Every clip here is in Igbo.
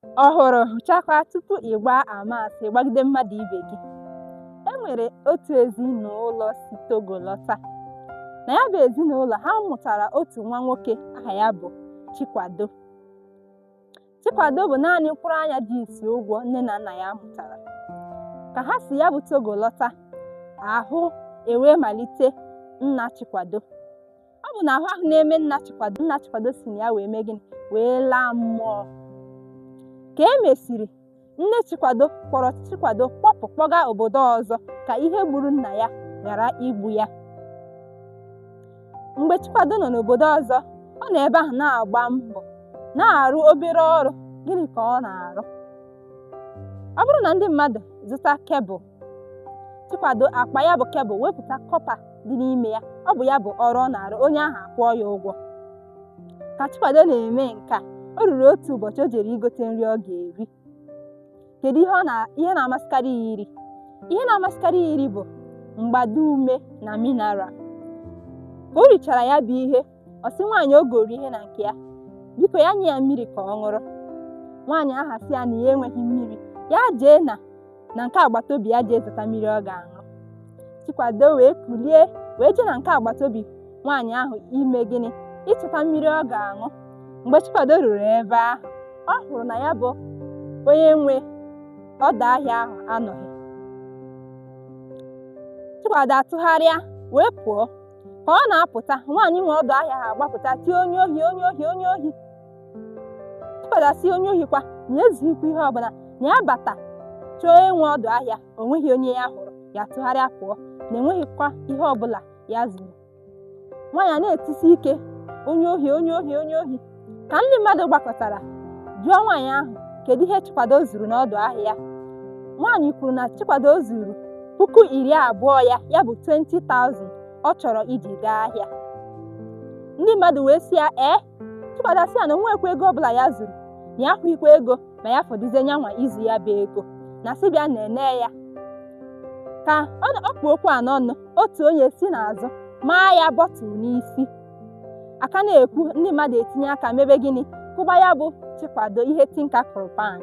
ọhụrụ hụchakwa tupu ịgba amasị gbagide mmadụ ibe gị. E nwere otu ezinụlọ si Togo lọta. Na ya bụ ezinụlọ ha mụtara otu nwa nwoke aha ya bụ Chikwado. Chikwado bụ naanị mkpụrụ anya ji isi ụgwọ nne na nna ya mụtara. Ka ha si ya bụ Togo lọta, ahụ ewee malite nna Chikwado. Ọ bụ na ahụ na-eme nna Chikwado si na ya wee mee gịnị? Wee laa mmụọ. Ka e mesịrị, nne Chikwado kpọrọ Chikwado kpọga obodo ọzọ ka ihe gburu nna ya ghara igbu ya. Mgbe Chikwado nọ n'obodo ọzọ, ọ nọ ebe ahụ na-agba mbọ, na-arụ obere ọrụ. Gịnị ka ọ na-arụ? Ọ bụrụ na ndị mmadụ zụta kebụl, Chikwado akpa ya bụ kebụl wepụta kọpa dị n'ime ya. Ọ bụ ya bụ ọrụ ọ na-arụ, onye ahụ akwụọ ya ụgwọ. Ka Chikwado na-eme nke a, o ruru otu ụbọchị o jere igote nri ọ ga-eri. Kedu ihe na-amasịkarị ya iri? Ihe na-amasịkarị ya iri bụ mgbadume na mineral. Ka o richara ya bụ ihe, ọ sị nwaanyị o goro ihe na nke ya, biko ya nye ya mmiri ka ọ ṅụrụ. Nwaanyị ahụ sị ya na ya enweghị mmiri, ya jee na nke agbata obi ya jee zụta mmiri ọ ga-aṅụ. Chikwado wee kulie wee jee na nke agbata obi nwaanyị ahụ ime gịnị? Ịchọta mmiri ọ ga-aṅụ. Mgbe Chikwado ruru ebe ahụ, ọ hụrụ na ya bụ onye nwe ọdọ ahịa ahụ anọghị. Chikwado atụgharịa wee pụọ. Ka ọ na-apụta, nwaanyị nwe ọdọ ahịa ha agbapụta tie onye ohi, onye ohi, onye ohi. Chikwado si onye ohi kwa na ezikwa ihe ọbụla, na ya bata chọọ enwe ọdọ ahịa, o nweghị onye ya hụrụ, ya tụgharịa pụọ, na enweghịkwa ihe ọbụla ya zuru. Nwaanyị na-etisi ike, onye ohi, onye ohi, onye ohi. Ka ndị mmadụ gbakọtara jụọ nwaanyị ahụ kedu ihe Chikwado zuru n'ọdọ ahịa ya. Nwaanyị kwuru na Chikwado zuru 20,000 ya bụ 20,000 ọ chọrọ iji gaa ahịa. Ndị mmadụ wee sị ya Chikwado sị ya na onwekwa ego ọbụla ya zuru, na ya hụikwa ego ma ya fọdụzie nyanwa izu ya bụ ego, na sị bịa na-ene ya. Ka ọ kpụ okwu a n'ọnụ, otu onye si n'azụ maa ya bọtụlụ n'isi. Aka na-ekwu, ndị mmadụ etinye aka mebe gịnị? Kụba ya bụ Chikwado ihe tinka kụrụ pan.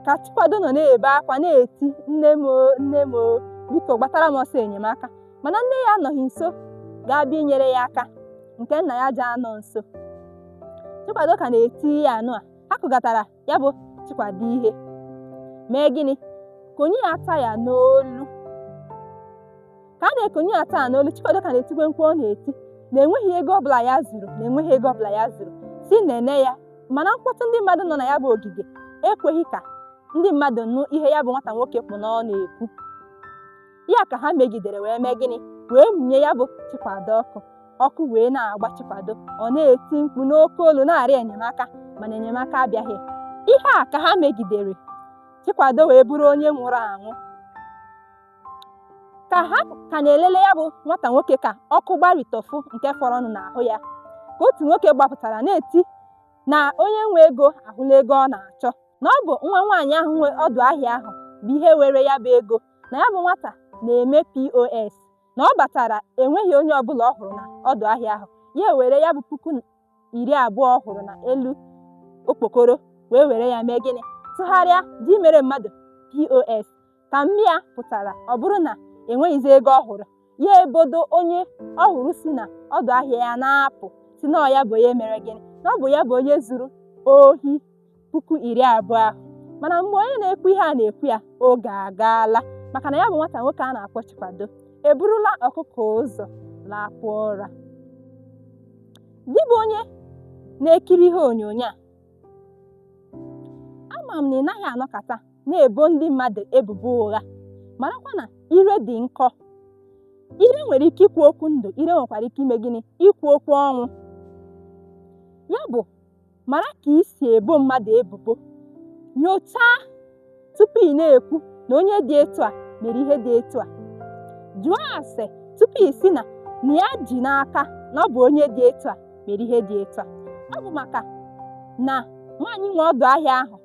Ka Chikwado nọ na-ebe akwa na-eti, nne m o, nne m o, biko gbatara m ọsọ enyemaka. Mana nne ya anọghị nso ga-abịa inyere ya aka, nke nna ya ji anọ nso. Chikwado ka na-eti ya anụ a, ha kụgatara ya bụ Chikwado ihe. Mee gịnị? Konye ya ata ya n'olu. Ka a na-ekonye ya ata ya n'olu, Chikwado ka na-etikwe mkpu ọ na-eti na enweghị ego ọbụla ya zuru, na enweghị ego ọbụla ya zuru, si nene ya. Mana mkpọtụ ndị mmadụ nọ na ya bụ ogige ekweghị ka ndị mmadụ nụ ihe ya bụ nwata nwoke kpụ na ọ na-ekwu. Ya ka ha megidere wee mee gịnị? Wee mụnye ya bụ Chikwado ọkụ. Ọkụ wee na-agba Chikwado, ọ na-eti mkpu n'oke olu na-arịọ enyemaka, mana enyemaka abịaghị. Ihe a ka ha megidere, Chikwado wee bụrụ onye nwụrụ anwụ. Ka ha ka na-elele ya bụ nwata nwoke ka ọkụ gbaritọfụ nke fọrọ ọnụ n'ahụ ya, ka otu nwoke gbapụtara na-eti na onye nwe ego ahụla ego ọ na-achọ, na ọ bụ nwa nwaanyị ahụ nwe ọdụ ahịa ahụ bụ ihe were ya bụ ego, na ya bụ nwata na-eme POS, na ọ batara enweghị onye ọbụla ọ hụrụ na ọdụ ahịa ahụ. Ya were ya bụ 20,000 ọ hụrụ na elu okpokoro wee were ya mee gịnị? Tụgharịa ji mere mmadụ POS. Ka mmịa pụtara, ọ bụrụ na enweghịzi ego ọ hụrụ, ya ebodo onye ọ hụrụ si na ọdụ ahịa ya na-apụ, si na ya bụ onye mere gịnị? Na ọ bụ ya bụ onye zuru ohi 20,000 ahụ. Mana mgbe onye na-ekwu ihe a na-ekwu ya, oge agaala, maka na ya bụ nwata nwoke a na-akpọ Chikwado eburula ọkụkọ ụzọ lakwa ụra. Gị bụ onye na-ekiri ihe onyonyo a, ama m na ị naghị anọkọta na-ebo ndị mmadụ ebubo ụgha, marakwa na ire dị nkọ. Ire nwere ike ikwu okwu ndụ, ire nwekwara ike ime gịnị? Ikwu okwu ọnwụ. Ya bụ, mara ka ị si ebo mmadụ ebubo. Nyochaa tupu ị na-ekwu na onye dị etu a mere ihe dị etu a. Jụọ ase tupu ị sị na ya ji n'aka na ọ bụ onye dị etu a mere ihe dị etu a. Ọ bụ maka na nwaanyị nwe ọdụ ahịa ahụ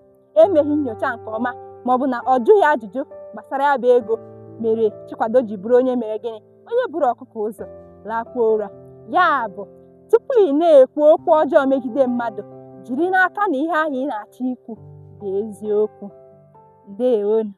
emeghị nyocha nke ọma, maọbụ na ọ jụghị ajụjụ gbasara ya bụ ego, mere Chikwado ji bụrụ onye mere gịnị? Onye buru ọkụkọ ụzọ lakwa ụra. Ya bụ, tupu ị na-ekwu okwu ọjọọ megide mmadụ, jiri n'aka na ihe ahụ ị na-achọ ikwu bụ eziokwu. Ndewonu.